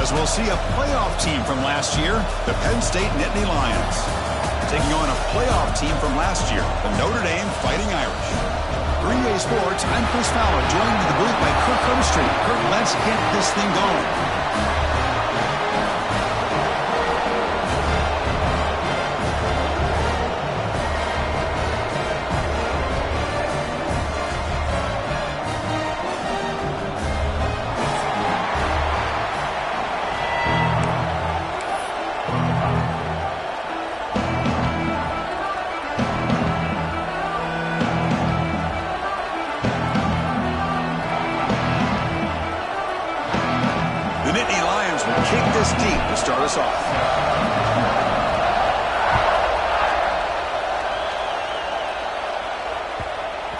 As we'll see a playoff team from last year, the Penn State Nittany Lions, taking on a playoff team from last year, the Notre Dame Fighting Irish. Green Bay Sports, I'm Chris Fowler, joined in the booth by Kirk Herbstreit. Kirk, let's get this thing going. Start us off.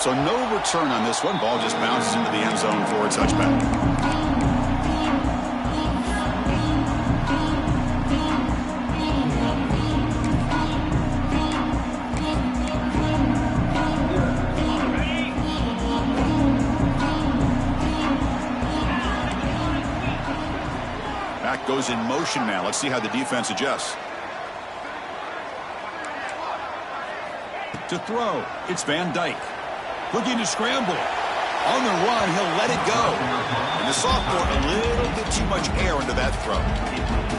So no return on this one. Ball just bounces into the end zone for a touchback. Goes in motion now. Let's see how the defense adjusts. To throw, it's Van Dyke. Looking to scramble. On the run, he'll let it go. And the sophomore, a little bit too much air into that throw.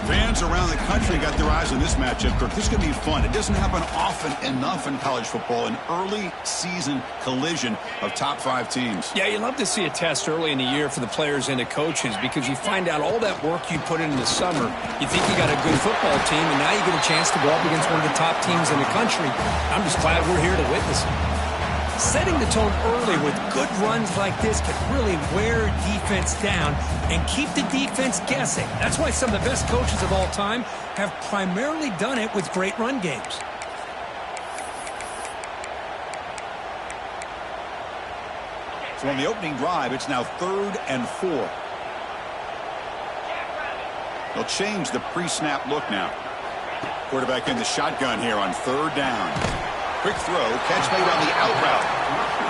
Fans around the country got their eyes on this matchup, Kirk. This is going to be fun. It doesn't happen often enough in college football, an early season collision of top 5 teams. Yeah, you love to see a test early in the year for the players and the coaches because you find out all that work you put in the summer. You think you got a good football team, and now you get a chance to go up against one of the top teams in the country. I'm just glad we're here to witness it. Setting the tone early with good runs like this can really wear defense down and keep the defense guessing. That's why some of the best coaches of all time have primarily done it with great run games. So on the opening drive, it's now 3rd and 4. They'll change the pre-snap look now. Quarterback in the shotgun here on 3rd down. Quick throw, catch made on the out route.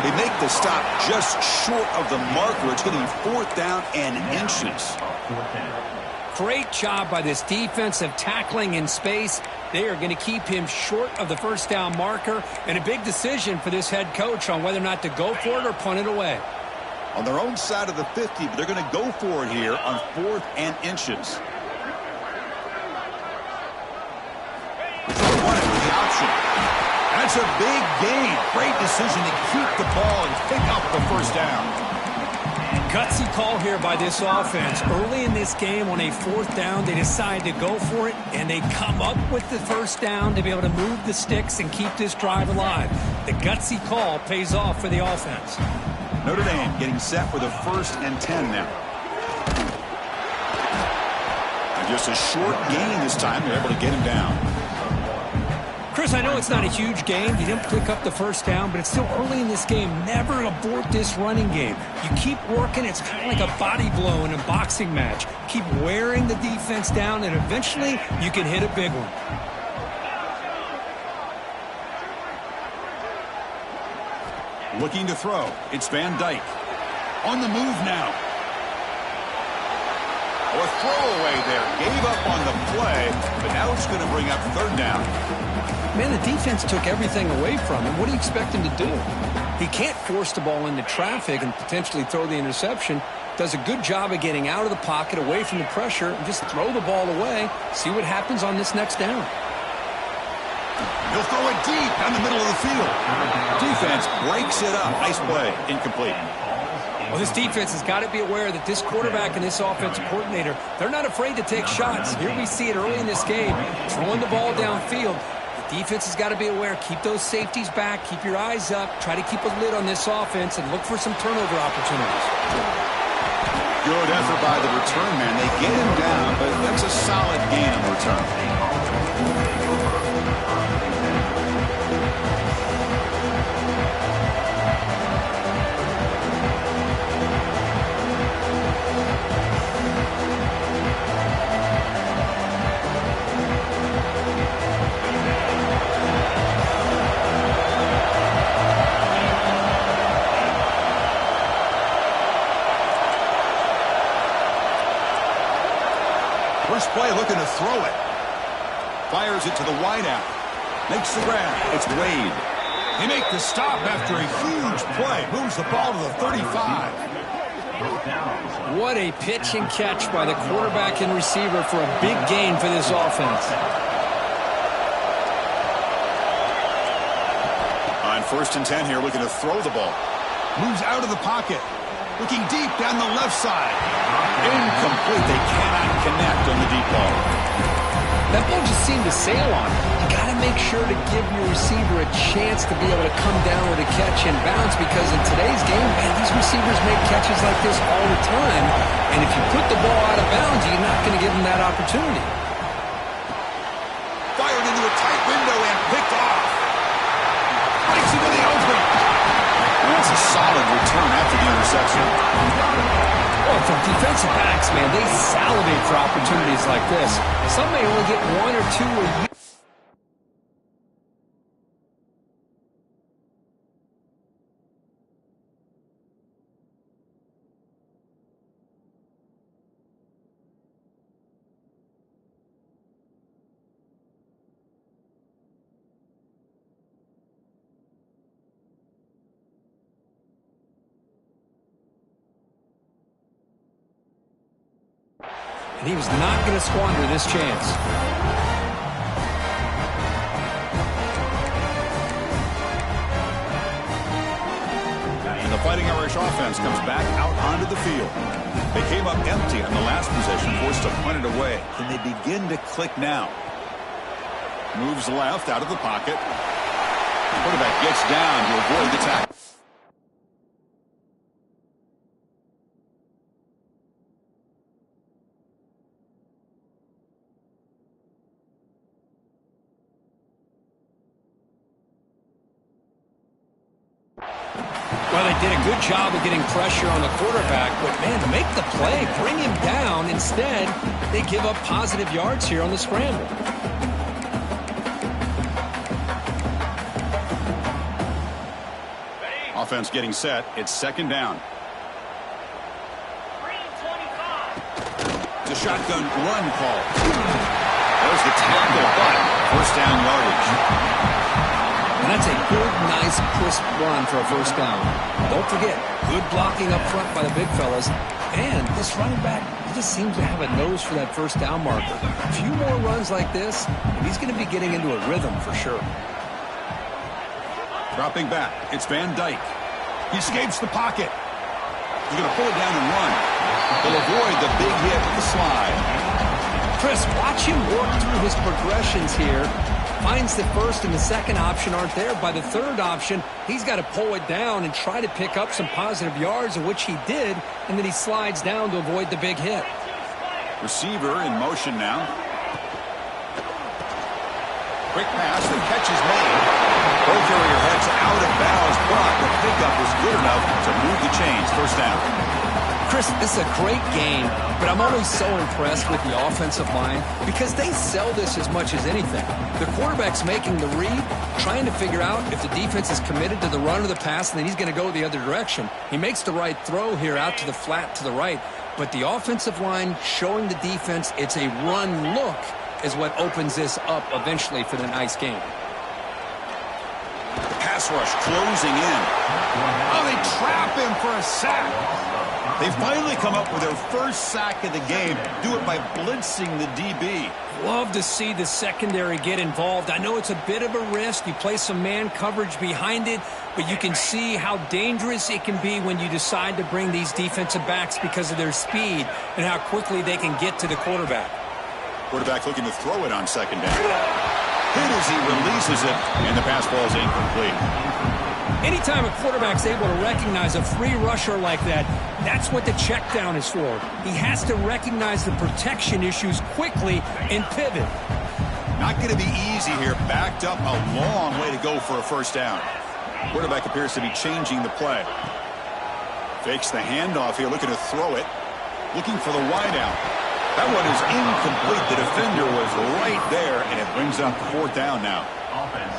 They make the stop just short of the marker. It's going to be 4th down and inches. Great job by this defensive tackling in space. They are going to keep him short of the 1st down marker, and a big decision for this head coach on whether or not to go for it or punt it away. On their own side of the 50, but they're going to go for it here on 4th and inches. The option. That's a big gain. Great decision to keep the ball and pick up the 1st down. Gutsy call here by this offense. Early in this game on a 4th down, they decide to go for it, and they come up with the 1st down to be able to move the sticks and keep this drive alive. The gutsy call pays off for the offense. Notre Dame getting set for the 1st and 10 now. And just a short gain this time. They're able to get him down. Chris, I know it's not a huge game. You didn't pick up the 1st down, but it's still early in this game. Never abort this running game. You keep working. It's kind of like a body blow in a boxing match. Keep wearing the defense down, and eventually you can hit a big one. Looking to throw. It's Van Dyke. On the move now. A throwaway there. Gave up on the play, but now it's going to bring up 3rd down. Man, the defense took everything away from him. What do you expect him to do? He can't force the ball into traffic and potentially throw the interception. Does a good job of getting out of the pocket, away from the pressure, and just throw the ball away. See what happens on this next down. He'll throw it deep down the middle of the field. Defense breaks it up. Nice play. Incomplete. Well, this defense has got to be aware that this quarterback and this offensive coordinator, they're not afraid to take shots. Here we see it early in this game, throwing the ball downfield. The defense has got to be aware. Keep those safeties back. Keep your eyes up. Try to keep a lid on this offense and look for some turnover opportunities. Good effort by the return man. They get him down, but that's a solid gain on the return. First play looking to throw it. Fires it to the wideout. Makes the grab. It's Wade. He makes the stop after a huge play. Moves the ball to the 35. What a pitch and catch by the quarterback and receiver for a big gain for this offense. On 1st and 10 here, looking to throw the ball. Moves out of the pocket. Looking deep down the left side. Incomplete. They cannot connect on the deep ball. That ball just seemed to sail on. You got to make sure to give your receiver a chance to be able to come down with a catch and bounce, because in today's game, man, these receivers make catches like this all the time. And if you put the ball out of bounds, you're not going to give them that opportunity. Fired into a tight window and picked off. Breaks into the open. And that's a solid return after the interception. Well, for defensive backs, man, they salivate for opportunities like this. Some may only get 1 or 2 a year. And he was not going to squander this chance. And the Fighting Irish offense comes back out onto the field. They came up empty on the last possession, forced to punt it away. Can they begin to click now? Moves left out of the pocket. The quarterback gets down to avoid the tackle. Well, they did a good job of getting pressure on the quarterback, but, man, to make the play, bring him down, instead, they give up positive yards here on the scramble. Offense getting set. It's 2nd down. It's a shotgun run call. There's the tackle, but 1st down yardage. And that's a good, nice, crisp run for a 1st down. Don't forget, good blocking up front by the big fellas. And this running back, he just seems to have a nose for that 1st down marker. A few more runs like this, and he's going to be getting into a rhythm for sure. Dropping back, it's Van Dyke. He escapes the pocket. He's going to pull it down and run. He'll avoid the big hit with the slide. Chris, watch him work through his progressions here. Finds the 1st and the 2nd option aren't there. By the 3rd option, he's got to pull it down and try to pick up some positive yards, of which he did, and then he slides down to avoid the big hit. Receiver in motion now. Quick pass, the catch is made. Ball carrier heads out of bounds, but the pickup was good enough to move the chains. 1st down. Chris, this is a great game, but I'm always so impressed with the offensive line because they sell this as much as anything. The quarterback's making the read, trying to figure out if the defense is committed to the run or the pass, and then he's going to go the other direction. He makes the right throw here out to the flat to the right, but the offensive line showing the defense it's a run look is what opens this up eventually for the nice game. The pass rush closing in. Oh, they trap him for a sack. They finally come up with their 1st sack of the game. Do it by blitzing the DB. Love to see the secondary get involved. I know it's a bit of a risk. You play some man coverage behind it, but you can see how dangerous it can be when you decide to bring these defensive backs because of their speed and how quickly they can get to the quarterback. Quarterback looking to throw it on 2nd down. Hit as he releases it, and the pass ball is incomplete. Anytime a quarterback's able to recognize a free rusher like that, that's what the check down is for. He has to recognize the protection issues quickly and pivot. Not going to be easy here. Backed up a long way to go for a 1st down. Quarterback appears to be changing the play. Fakes the handoff here, looking to throw it. Looking for the wideout. That one is incomplete. The defender was right there, and it brings up 4th down now.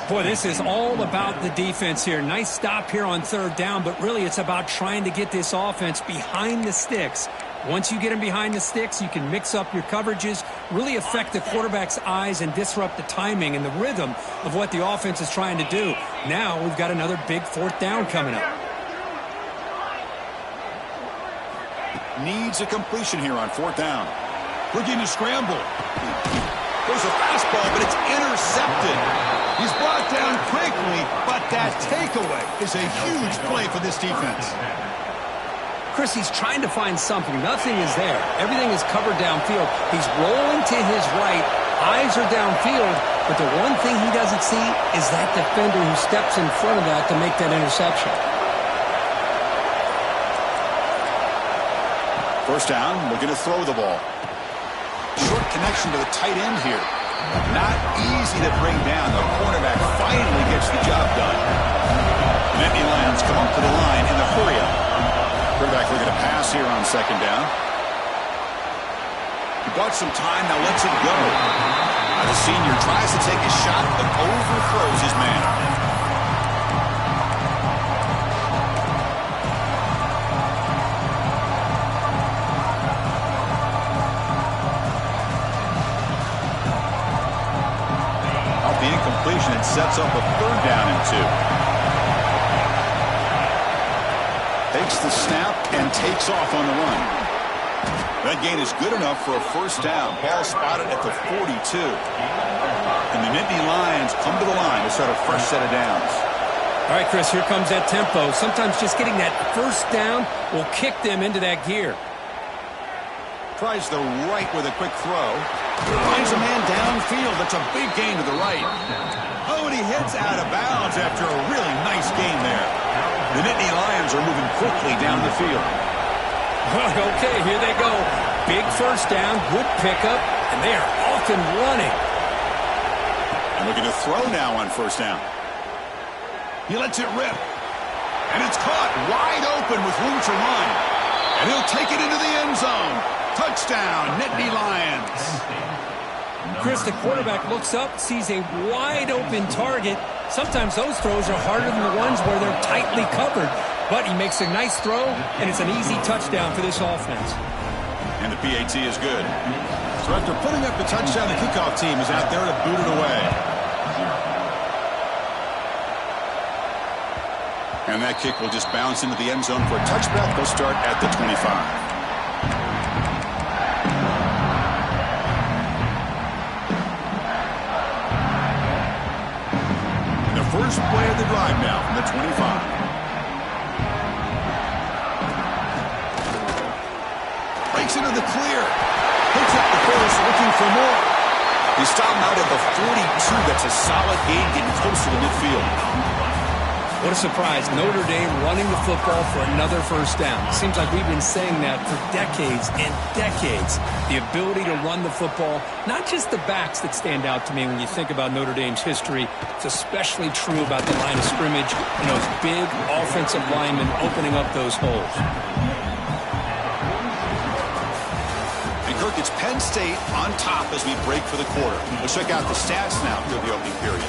Boy, this is all about the defense here. Nice stop here on 3rd down, but really it's about trying to get this offense behind the sticks Once you get him behind the sticks, you can mix up your coverages, really affect the quarterback's eyes and disrupt the timing and the rhythm of what the offense is trying to do. Now we've got another big fourth down coming up. Needs a completion here on fourth down. Looking to scramble. There's a fastball, but it's intercepted. He's brought down quickly, but that takeaway is a huge play for this defense. Chris, he's trying to find something. Nothing is there. Everything is covered downfield. He's rolling to his right. Eyes are downfield, but the one thing he doesn't see is that defender who steps in front of that to make that interception. First down, looking to throw the ball. Short connection to the tight end here. Not easy to bring down. The cornerback finally gets the job done. The Nittany Lions come up to the line in the hurry-up. Quarterback looking to pass here on second down. He bought some time, now lets it go. Now the senior tries to take a shot, but overthrows his man. The incompletion, it sets up a third down and 2. Takes the snap and takes off on the run. That gain is good enough for a first down. Ball spotted at the 42. And the Nittany Lions come to the line to start a fresh set of downs. All right, Chris, here comes that tempo. Sometimes just getting that first down will kick them into that gear. Tries the right with a quick throw. Finds a man downfield. That's a big gain to the right. Oh, and he heads out of bounds after a really nice gain there. The Nittany Lions are moving quickly down the field. Okay, here they go. Big first down, good pickup, and they are off and running. And looking to throw now on first down. He lets it rip. And it's caught wide open with room to run. And he'll take it into the end zone. Touchdown, Nittany Lions. Chris, the quarterback looks up, sees a wide-open target. Sometimes those throws are harder than the ones where they're tightly covered. But he makes a nice throw, and it's an easy touchdown for this offense. And the PAT is good. So after putting up the touchdown, the kickoff team is out there to boot it away. And that kick will just bounce into the end zone for a touchback. They'll start at the 25. First play of the drive now from the 25. Breaks into the clear. Picks up the first, looking for more. He's stopped out at the 42. That's a solid gain, getting close to the midfield. What a surprise. Notre Dame running the football for another first down. Seems like we've been saying that for decades and decades. The ability to run the football, not just the backs that stand out to me when you think about Notre Dame's history. It's especially true about the line of scrimmage and those big offensive linemen opening up those holes. And Kirk, it's Penn State on top as we break for the quarter. Let's check out the stats now through the opening period.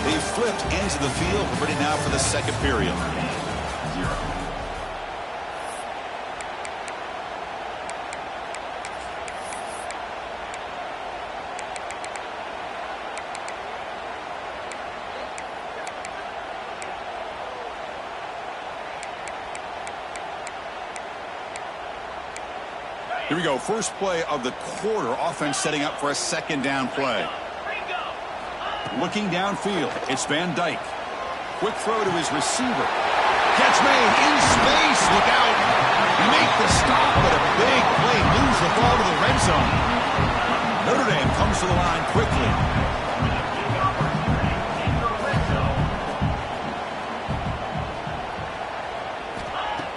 They've flipped ends of the field, ready now for the second period. Here we go, first play of the quarter. Offense setting up for a second down play. Looking downfield, it's Van Dyke. Quick throw to his receiver. Catch made in space. Look out. He made the stop, but a big play moves the ball to the red zone. Notre Dame comes to the line quickly.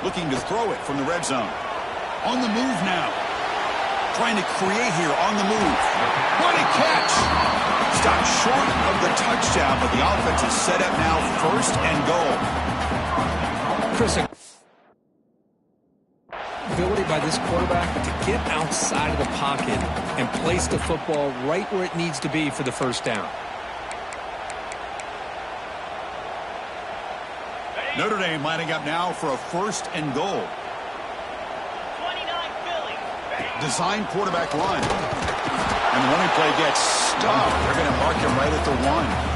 Looking to throw it from the red zone. On the move now. Trying to create here on the move. What a catch! Stopped short of the touchdown, but the offense is set up now first and goal. Chris, ability by this quarterback to get outside of the pocket and place the football right where it needs to be for the first down. Notre Dame lining up now for a first and goal. 29 Philly. Design quarterback run. And the running play gets stopped. They're going to mark him right at the 1.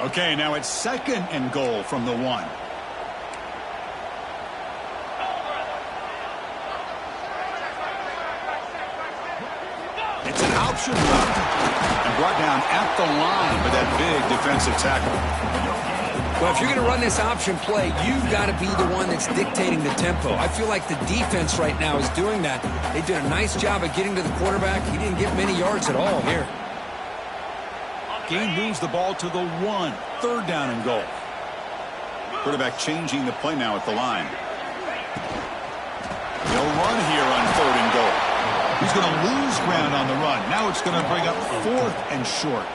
Okay, now it's 2nd and goal from the 1. It's an option run and brought down at the line by that big defensive tackle. Well, if you're going to run this option play, you've got to be the one that's dictating the tempo. I feel like the defense right now is doing that. They did a nice job of getting to the quarterback. He didn't get many yards at all here. Gain moves the ball to the 1. 3rd down and goal. Quarterback changing the play now at the line. They'll run here on 3rd and goal. He's going to lose ground on the run. Now it's going to bring up 4th and short.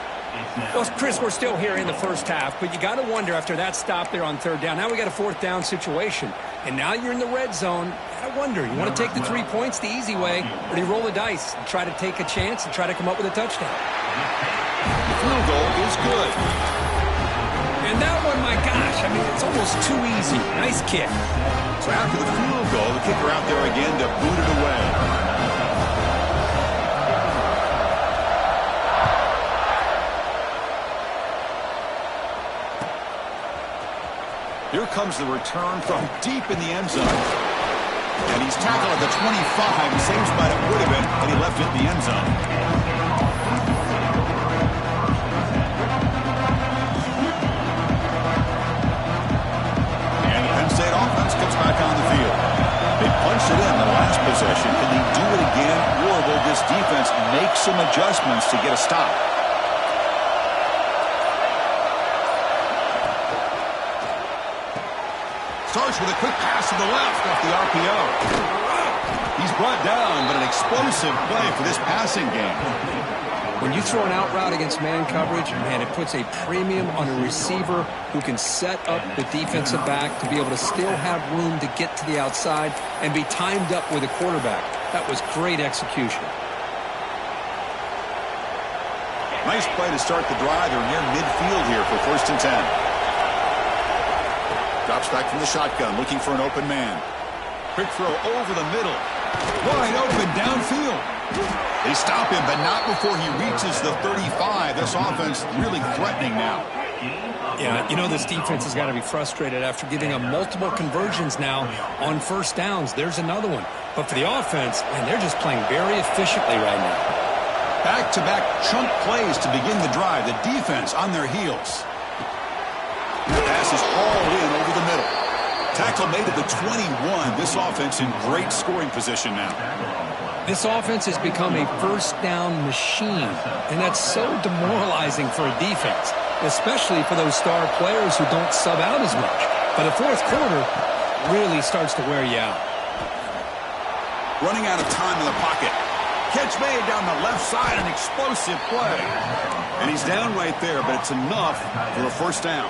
Well, Chris, we're still here in the first half, but you got to wonder after that stop there on 3rd down. Now we got a 4th down situation, and now you're in the red zone. You got to wonder, you want to take the 3 points the easy way, or do you roll the dice and try to take a chance and try to come up with a touchdown? The field goal is good. And that one, my gosh, I mean, it's almost too easy. Nice kick. So after the field goal, the kicker out there again to boot it away. Here comes the return from deep in the end zone. And he's tackled at the 25. Same spot it would have been had he left it in the end zone. And the Penn State offense gets back on the field. They punched it in the last possession. Can they do it again, or will this defense make some adjustments to get a stop? Starts with a quick pass to the left off the RPO. He's brought down, but an explosive play for this passing game. When you throw an out route against man coverage, man, it puts a premium on a receiver who can set up the defensive back to be able to still have room to get to the outside and be timed up with a quarterback. That was great execution. Nice play to start the drive. They're near midfield here for 1st and 10. Drops back from the shotgun, looking for an open man. Quick throw over the middle. Wide open downfield. They stop him, but not before he reaches the 35. This offense really threatening now. Yeah, you know this defense has got to be frustrated after giving them multiple conversions now on 1st downs. There's another one. But for the offense, man, they're just playing very efficiently right now. Back-to-back chunk plays to begin the drive. The defense on their heels. The pass is hauled in over the middle. Tackle made at the 21. This offense in great scoring position now. This offense has become a 1st down machine, and that's so demoralizing for a defense, especially for those star players who don't sub out as much. But the 4th quarter really starts to wear you out. Running out of time in the pocket. Catch made down the left side, an explosive play. And he's down right there, but it's enough for a 1st down.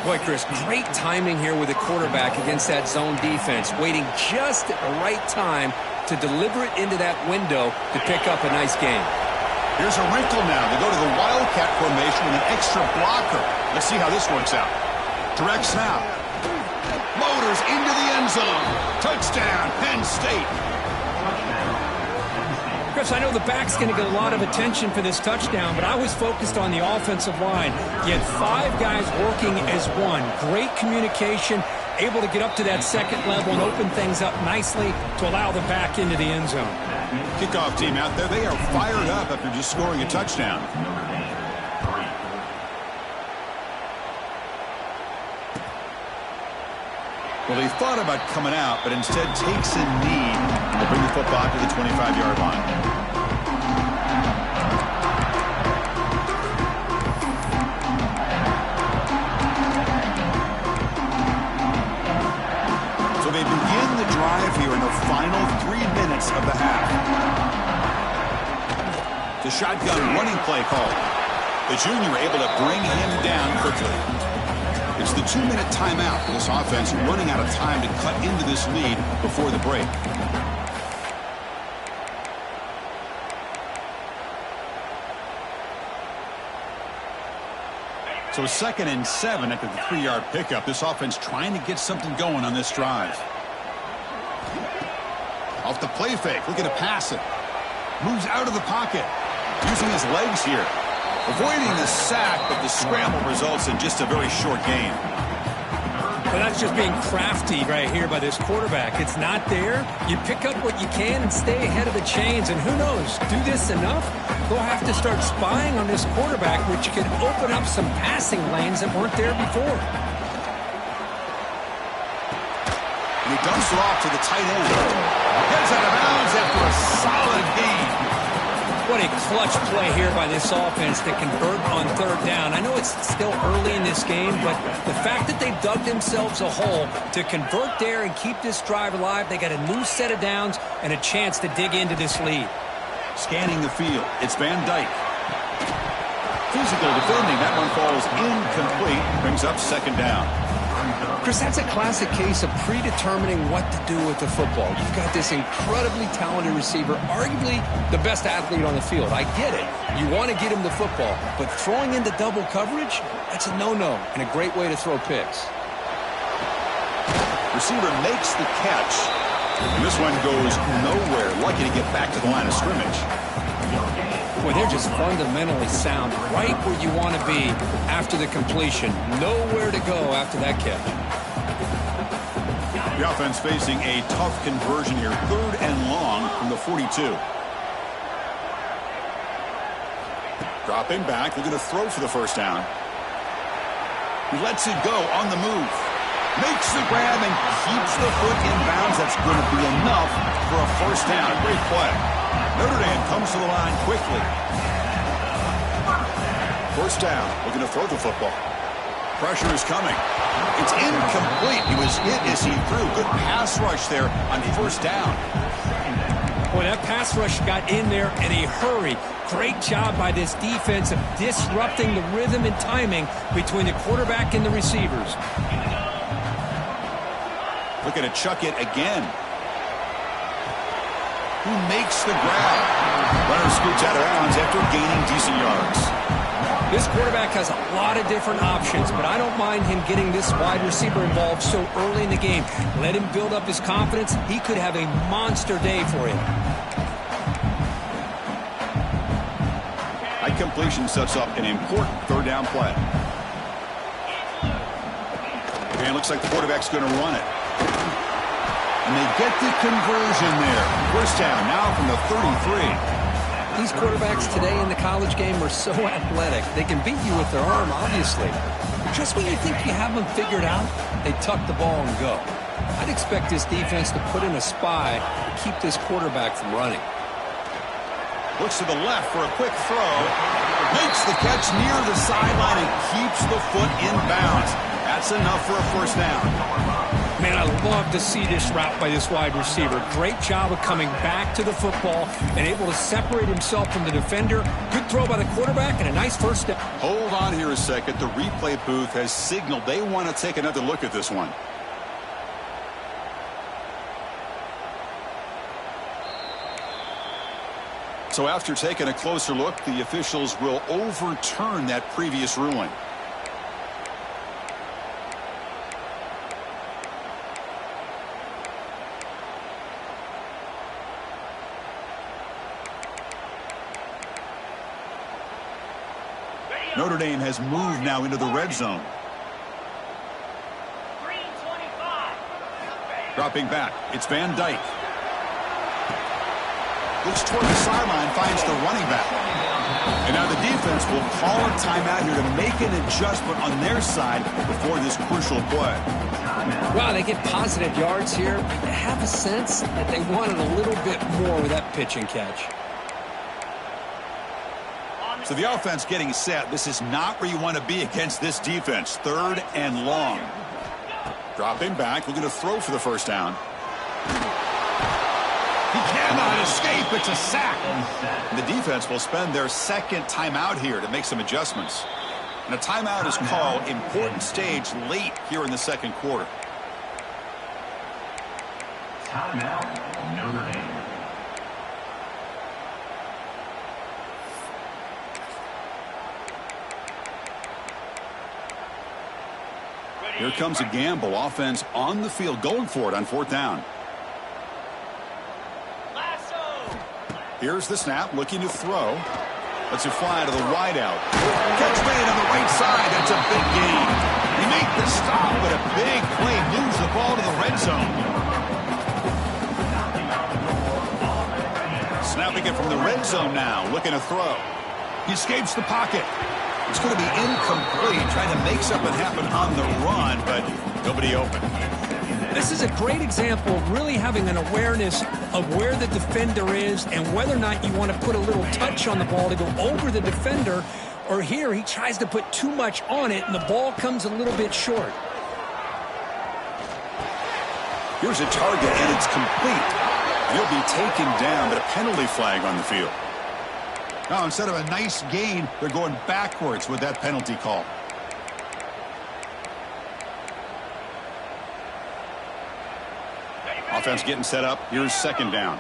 Boy, Chris, great timing here with the quarterback against that zone defense, waiting just at the right time to deliver it into that window to pick up a nice gain. Here's a wrinkle now. They go to the Wildcat formation with an extra blocker. Let's see how this works out. Direct snap. Motors into the end zone. Touchdown, Penn State. Chris, I know the back's going to get a lot of attention for this touchdown, but I was focused on the offensive line. You had 5 guys working as one. Great communication, able to get up to that 2nd level and open things up nicely to allow the back into the end zone. Kickoff team out there, they are fired up after just scoring a touchdown. Well, he thought about coming out, but instead takes a knee to bring the football to the 25-yard line. So they begin the drive here in the final 3 minutes of the half. The shotgun running play call. The junior able to bring him down quickly. It's the 2-minute timeout. This offense running out of time to cut into this lead before the break. So 2nd and 7 after the 3-yard pickup. This offense trying to get something going on this drive. Off the play fake, looking to pass it. Moves out of the pocket, using his legs here. Avoiding the sack, but the scramble results in just a very short gain. Well, that's just being crafty right here by this quarterback. It's not there. You pick up what you can and stay ahead of the chains. And who knows, do this enough, they'll have to start spying on this quarterback, which could open up some passing lanes that weren't there before. And he dumps it off to the tight end. Gets out of bounds after a solid gain. What a clutch play here by this offense to convert on 3rd down. I know it's still early in this game, but the fact that they've dug themselves a hole to convert there and keep this drive alive, they got a new set of downs and a chance to dig into this lead. Scanning the field, it's Van Dyke. Physical defending, that one falls incomplete, brings up 2nd down. Chris, that's a classic case of predetermining what to do with the football. You've got this incredibly talented receiver, arguably the best athlete on the field. I get it. You want to get him the football, but throwing into double coverage, that's a no-no and a great way to throw picks. Receiver makes the catch, and this one goes nowhere. Lucky to get back to the line of scrimmage. Boy, they're just fundamentally sound, right where you want to be after the completion. Nowhere to go after that catch. The offense facing a tough conversion here. 3rd and long from the 42. Dropping back, looking to throw for the 1st down. He lets it go on the move. Makes the grab and keeps the foot in bounds. That's going to be enough for a 1st down. Great play. Notre Dame comes to the line quickly. 1st down, looking to throw the football. Pressure is coming. It's incomplete. He was hit as he threw. Good pass rush there on 1st down. Boy, that pass rush got in there in a hurry. Great job by this defense of disrupting the rhythm and timing between the quarterback and the receivers. Looking to chuck it again. Who makes the grab? Runner scoots out of bounds after gaining decent yards. This quarterback has a lot of different options, but I don't mind him getting this wide receiver involved so early in the game. Let him build up his confidence. He could have a monster day for him. High completion sets up an important 3rd down play. And it looks like the quarterback's going to run it. And they get the conversion there. 1st down now from the 33. These quarterbacks today in the college game are so athletic. They can beat you with their arm, obviously. Just when you think you have them figured out, they tuck the ball and go. I'd expect this defense to put in a spy to keep this quarterback from running. Looks to the left for a quick throw. Makes the catch near the sideline and keeps the foot in bounds. That's enough for a 1st down. Man, I love to see this route by this wide receiver. Great job of coming back to the football and able to separate himself from the defender. Good throw by the quarterback and a nice 1st down. Hold on here a second. The replay booth has signaled they want to take another look at this one. So after taking a closer look, the officials will overturn that previous ruling. Notre Dame has moved now into the red zone. Dropping back, it's Van Dyke. Looks toward the sideline, finds the running back. And now the defense will call a timeout here to make an adjustment on their side before this crucial play. Wow, they get positive yards here. I have a sense that they wanted a little bit more with that pitch and catch. So the offense getting set. This is not where you want to be against this defense. 3rd and long. Dropping back, looking to throw for the 1st down. He cannot escape. It's a sack. And the defense will spend their 2nd timeout here to make some adjustments. And a timeout is called. Important stage late here in the 2nd quarter. Timeout, Notre Dame. Here comes a gamble. Offense on the field, going for it on 4th down. Here's the snap, looking to throw. Lets it fly to the wideout. Catch made on the right side. That's a big gain. He made the stop, but a big play moves the ball to the red zone. Snapping it from the red zone now, looking to throw. He escapes the pocket. It's going to be incomplete, trying to make something happen on the run, but nobody open. This is a great example of really having an awareness of where the defender is and whether or not you want to put a little touch on the ball to go over the defender, or here he tries to put too much on it and the ball comes a little bit short. Here's a target and it's complete. He'll be taken down, but a penalty flag on the field. Now instead of a nice gain, they're going backwards with that penalty call. Offense getting set up. Here's 2nd down.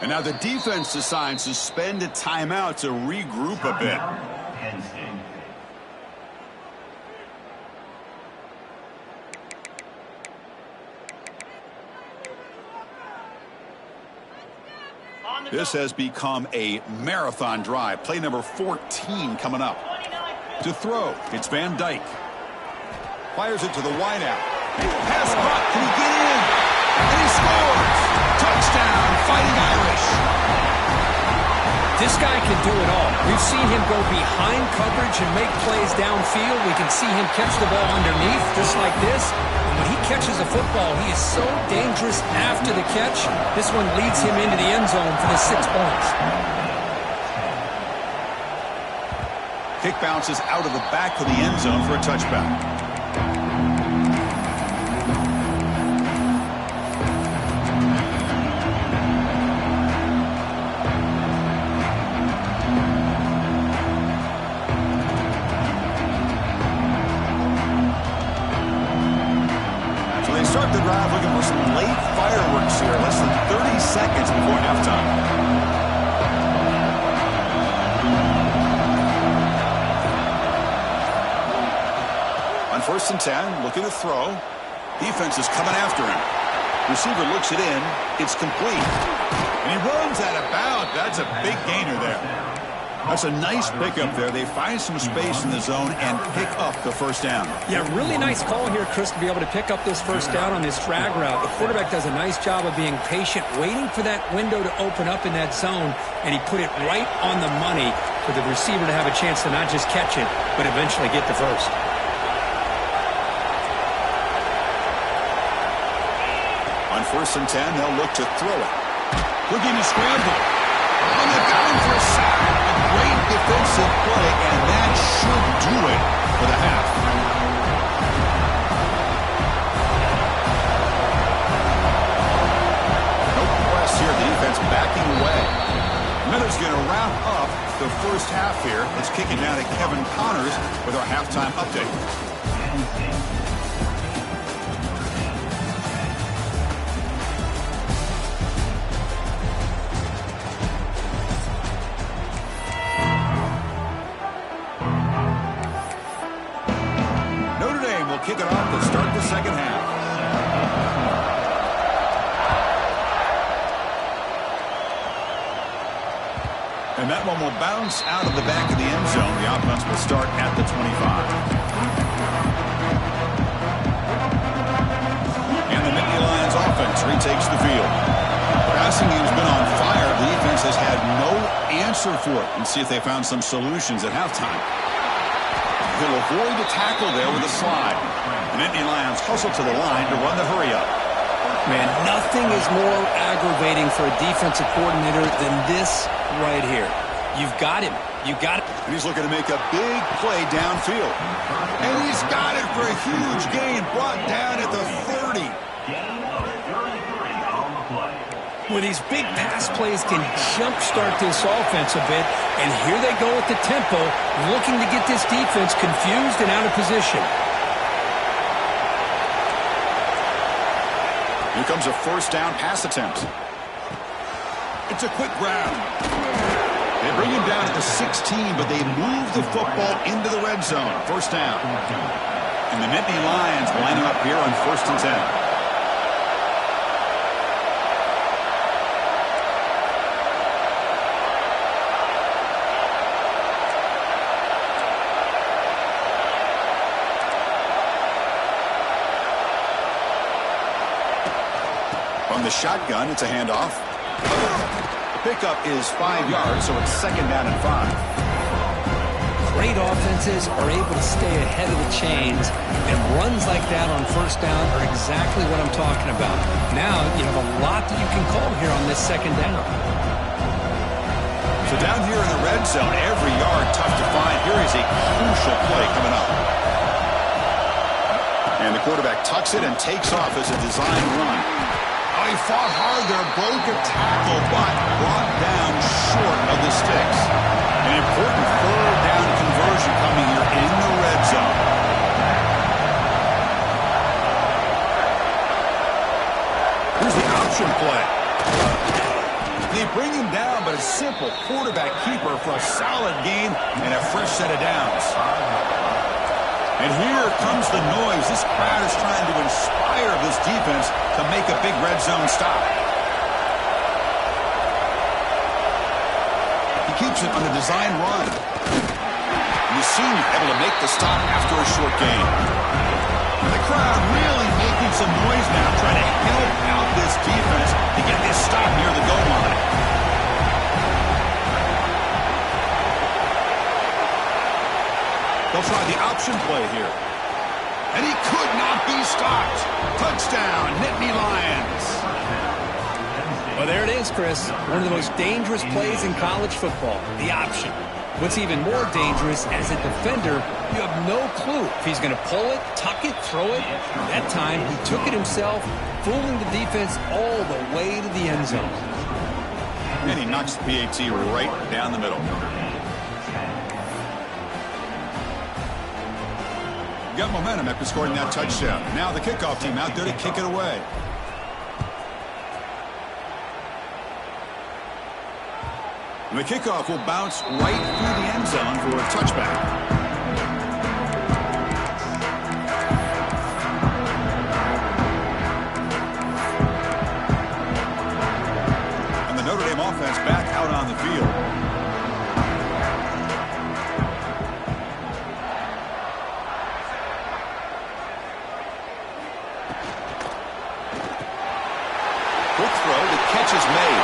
And now the defense decides to spend a timeout to regroup a bit. This has become a marathon drive. Play number 14 coming up. To throw, it's Van Dyke. Fires it to the wideout. Pass caught. Can he get in? And he scores. Touchdown, Fighting Irish. This guy can do it all. We've seen him go behind coverage and make plays downfield. We can see him catch the ball underneath just like this. And when he catches a football, he is so dangerous after the catch. This one leads him into the end zone for the 6 points. Kick bounces out of the back of the end zone for a touchback. Start the drive looking for some late fireworks here. Less than 30 seconds before halftime. On 1st and 10, looking to throw. Defense is coming after him. Receiver looks it in. It's complete. And he runs out of bounds. That's a big gainer there. That's a nice pickup there. They find some space in the zone and pick up the 1st down. Yeah, really nice call here, Chris, to be able to pick up this 1st down on this drag route. The quarterback does a nice job of being patient, waiting for that window to open up in that zone, and he put it right on the money for the receiver to have a chance to not just catch it, but eventually get the 1st. On 1st and 10, they'll look to throw it. Looking to scramble. On the down for a sack. Great defensive play, and that should do it for the half. No press here. The defense backing away. Miller's going to wrap up the 1st half here. Let's kick it down to Kevin Connors with our halftime update. Kick it off to start the 2nd half. And that one will bounce out of the back of the end zone. The offense will start at the 25. And the Nittany Lions offense retakes the field. Passing game's been on fire. The defense has had no answer for it. And see if they found some solutions at halftime. He'll avoid the tackle there with a slide. The Nittany Lions hustle to the line to run the hurry-up. Man, nothing is more aggravating for a defensive coordinator than this right here. You've got him. You got it. And he's looking to make a big play downfield. And he's got it for a huge gain, brought down at the 30. Well, these big pass plays can jumpstart this offense a bit, and here they go at the tempo, looking to get this defense confused and out of position. Here comes a 1st down pass attempt. It's a quick grab. They bring him down at the 16, but they move the football into the red zone. First down. And the Nittany Lions lining up here on 1st and 10. From the shotgun, it's a handoff. The pickup is 5 yards, so it's 2nd down and 5. Great offenses are able to stay ahead of the chains, and runs like that on 1st down are exactly what I'm talking about. Now you have a lot that you can call here on this 2nd down. So down here in the red zone, every yard tough to find. Here is a crucial play coming up. And the quarterback tucks it and takes off as a design run. He fought hard there, broke a tackle, but brought down short of the sticks. An important 3rd down conversion coming here in the red zone. Here's the option play. They bring him down, but a simple quarterback keeper for a solid game and a fresh set of downs. And here comes the noise. This crowd is trying to inspire this defense to make a big red zone stop. He keeps it on a design run. You see him able to make the stop after a short gain. The crowd really making some noise now, trying to help out this defense to get this stop near the goal line. They'll try the option play here. And he could not be stopped. Touchdown, Nittany Lions. Well, there it is, Chris. One of the most dangerous plays in college football, the option. What's even more dangerous, as a defender, you have no clue if he's going to pull it, tuck it, throw it. That time, he took it himself, fooling the defense all the way to the end zone. And he knocks the PAT right down the middle. Got momentum after scoring that touchdown. Now the kickoff team out there to kick it away. And the kickoff will bounce right through the end zone for a touchback. And the Notre Dame offense back out on the field. Quick throw, the catch is made.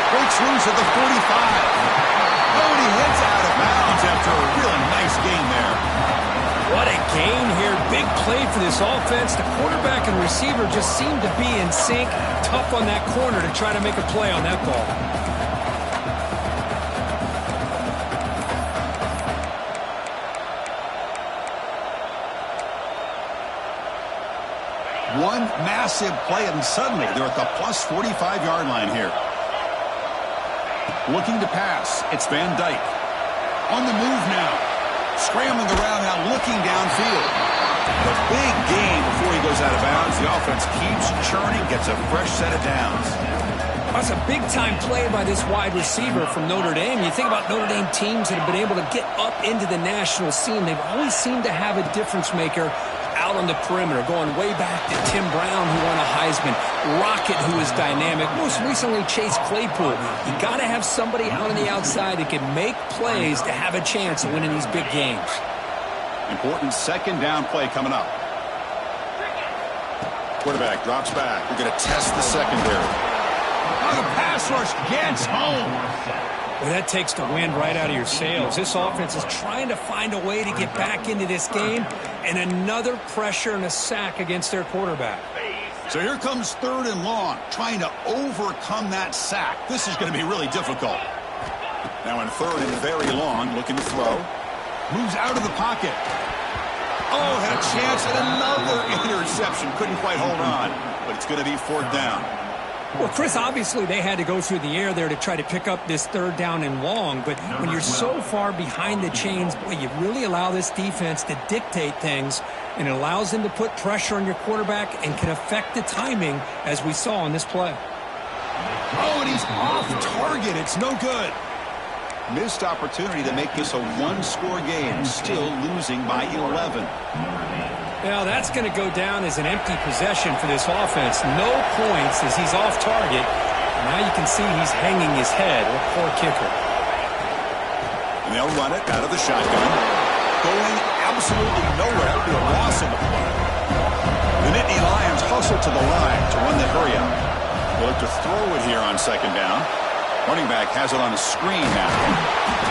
Breaks loose at the 45. Oh, and he heads out of bounds after a really nice gain there. What a gain here. Big play for this offense. The quarterback and receiver just seem to be in sync. Tough on that corner to try to make a play on that ball. One massive play, and suddenly they're at the plus 45-yard line here. Looking to pass. It's Van Dyke. On the move now. Scrambling around now, looking downfield. A big gain before he goes out of bounds. The offense keeps churning, gets a fresh set of downs. That's a big-time play by this wide receiver from Notre Dame. You think about Notre Dame teams that have been able to get up into the national scene. They've always seemed to have a difference maker out on the perimeter, going way back to Tim Brown, who won a Heisman, Rocket, who is dynamic, most recently Chase Claypool. You got to have somebody out on the outside that can make plays to have a chance of winning these big games. Important 2nd down play coming up. Quarterback drops back. We're going to test the secondary. Oh, the pass rush gets home. Well, that takes the wind right out of your sails. This offense is trying to find a way to get back into this game, and another pressure and a sack against their quarterback. So here comes 3rd and long, trying to overcome that sack. This is going to be really difficult. Now in 3rd and very long, looking to throw. Moves out of the pocket. Oh, had a chance at another interception. Couldn't quite hold on, but it's going to be 4th down. Well, Chris, obviously they had to go through the air there to try to pick up this 3rd down and long, but when you're so far behind the chains, boy, you really allow this defense to dictate things, and it allows them to put pressure on your quarterback and can affect the timing, as we saw on this play. Oh, and he's off target. It's no good. Missed opportunity to make this a one-score game. Still losing by 11. Well, that's going to go down as an empty possession for this offense. No points as he's off target. Now you can see he's hanging his head. What poor kicker. And they'll run it out of the shotgun. Going absolutely nowhere. That would be a loss on the play. The Nittany Lions hustle to the line to run the hurry up. They'll look to throw it here on second down. Running back has it on a screen now.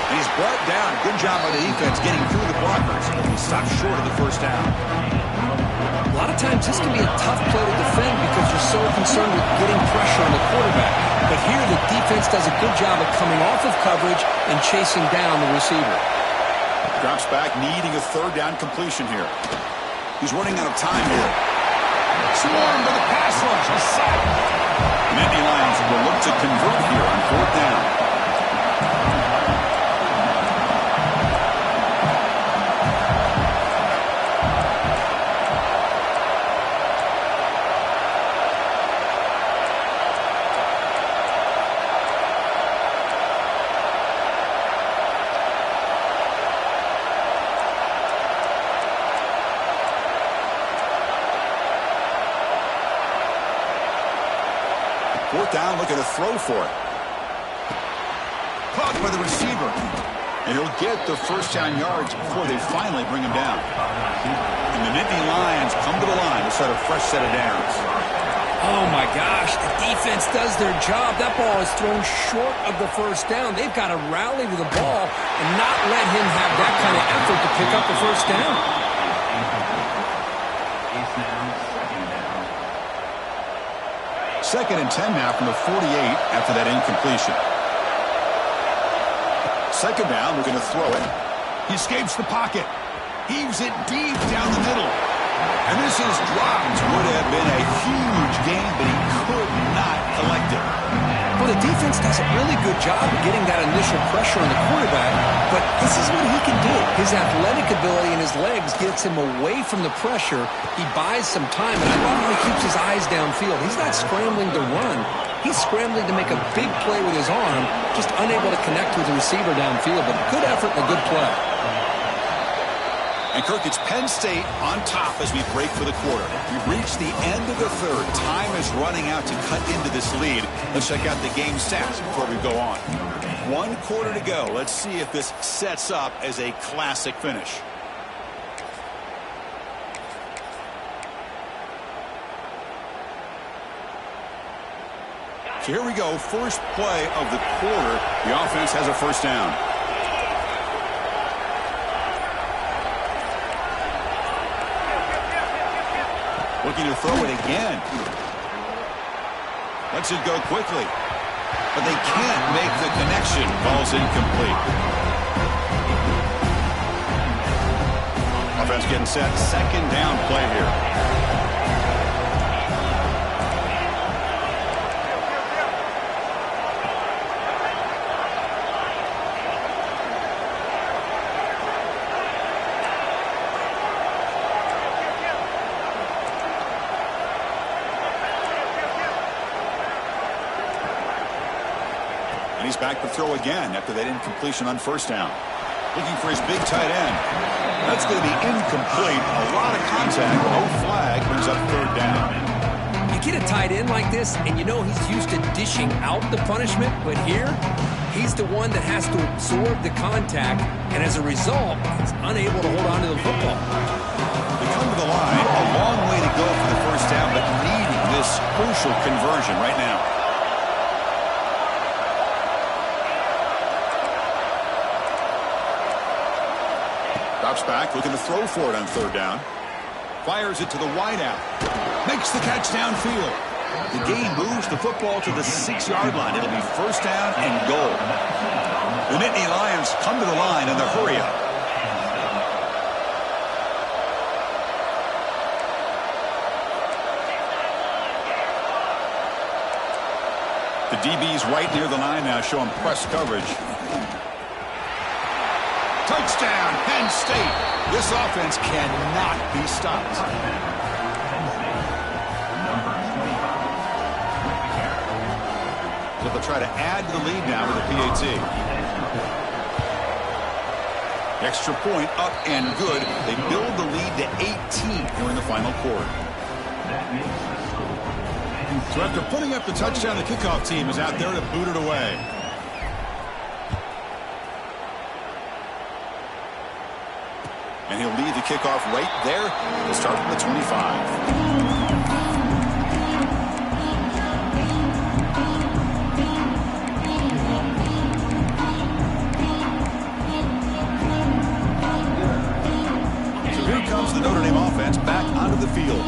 And he's brought down. Good job by the defense getting through the blockers. He stopped short of the first down. A lot of times this can be a tough play to defend because you're so concerned with getting pressure on the quarterback. But here the defense does a good job of coming off of coverage and chasing down the receiver. Drops back, needing a third down completion here. He's running out of time here. Swarmed by the pass rush. He's sacked. The Nittany Lions will look to convert here on fourth down. Fourth down, looking to throw for it. Caught by the receiver. And he'll get the first down yards before they finally bring him down. And the Nittany Lions come to the line to set a fresh set of downs. Oh, my gosh. The defense does their job. That ball is thrown short of the first down. They've got to rally to the ball and not let him have that kind of effort to pick up the first down. Second and 10 now from the 48 after that incompletion. Second down, we're going to throw it. He escapes the pocket. Heaves it deep down the middle. And this is dropped. Would have been a huge gain, but he could not collect it. Well, the defense does a really good job of getting that initial pressure on the quarterback, but this is what he can do. His athletic ability and his legs gets him away from the pressure. He buys some time, and I love how he keeps his eyes downfield. He's not scrambling to run. He's scrambling to make a big play with his arm, just unable to connect with the receiver downfield, but good effort and a good play. And, Kirk, it's Penn State on top as we break for the quarter. We've reached the end of the third. Time is running out to cut into this lead. Let's check out the game stats before we go on. 1 quarter to go. Let's see if this sets up as a classic finish. So here we go. First play of the quarter. The offense has a first down. Looking to throw it again. Lets it go quickly. But they can't make the connection. Ball's incomplete. Offense getting set. Second down play here. And he's back to throw again after that incompletion on first down. Looking for his big tight end. That's going to be incomplete. A lot of contact. No flag. Brings up third down. You get a tight end like this, and you know he's used to dishing out the punishment, but here, he's the one that has to absorb the contact, and as a result, he's unable to hold on to the football. They come to the line. A long way to go for the first down, but needing this crucial conversion right now. Drops back, looking to throw for it on third down. Fires it to the wideout. Makes the catch downfield. The game moves the football to the 6-yard line. It'll be first down and goal. The Nittany Lions come to the line in the hurry-up. The DB's right near the line now, showing press coverage. Touchdown, Penn State. This offense cannot be stopped. So they'll try to add to the lead now with the PAT. Extra point up and good. They build the lead to 18 here in the final quarter. So after putting up the touchdown, the kickoff team is out there to boot it away. And he'll lead the kickoff right there to start from the 25. The Notre Dame offense back onto the field.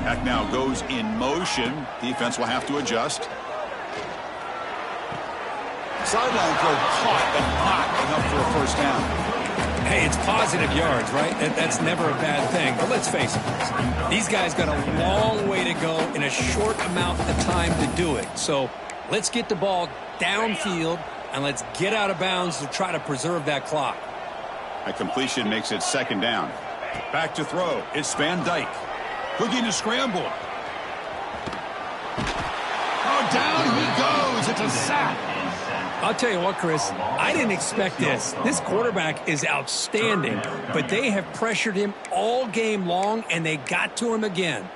Back now goes in motion. Defense will have to adjust. Sideline throw caught and not enough for a first down. Hey, it's positive yards, right? That's never a bad thing. But let's face it, these guys got a long way to go in a short amount of time to do it. So let's get the ball downfield and let's get out of bounds to try to preserve that clock. A completion makes it second down. Back to throw. It's Van Dyke. Looking to scramble. Oh, down he goes. It's a sack. I'll tell you what, Chris, I didn't expect this. This quarterback is outstanding, but they have pressured him all game long, and they got to him again.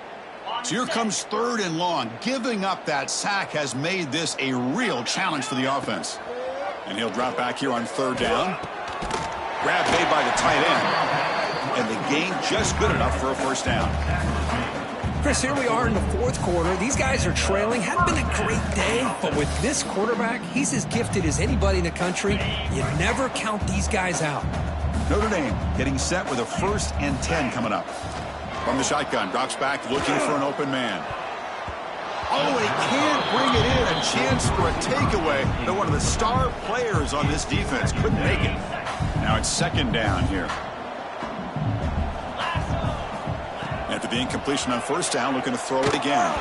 So here comes 3rd and long. Giving up that sack has made this a real challenge for the offense. And he'll drop back here on 3rd down. Grab made by the tight end, and the gain just good enough for a first down. Chris, here we are in the 4th quarter. These guys are trailing. Hadn't been a great day, but with this quarterback, he's as gifted as anybody in the country. You never count these guys out. Notre Dame getting set with a 1st and 10 coming up. From the shotgun, drops back looking for an open man. Oh, he can't bring it in. A chance for a takeaway. But one of the star players on this defense couldn't make it. Now it's 2nd down here. After the incompletion on 1st down, looking to throw it again.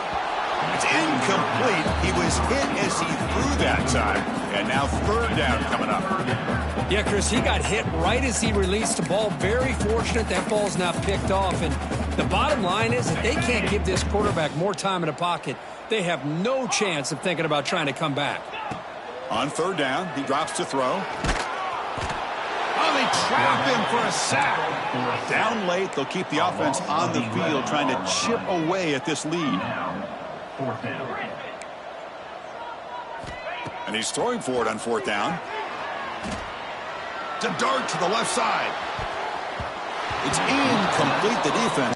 It's incomplete. He was hit as he threw that time. And now 3rd down coming up. Yeah, Chris, he got hit right as he released the ball. Very fortunate that ball's not picked off. And the bottom line is that they can't give this quarterback more time in the pocket. They have no chance of thinking about trying to come back. On 3rd down, he drops to throw. Oh, they trap him for a sack. Down late, they'll keep the offense on the field trying to chip away at this lead. And he's throwing for it on 4th down. To dart to the left side. It's incomplete. The defense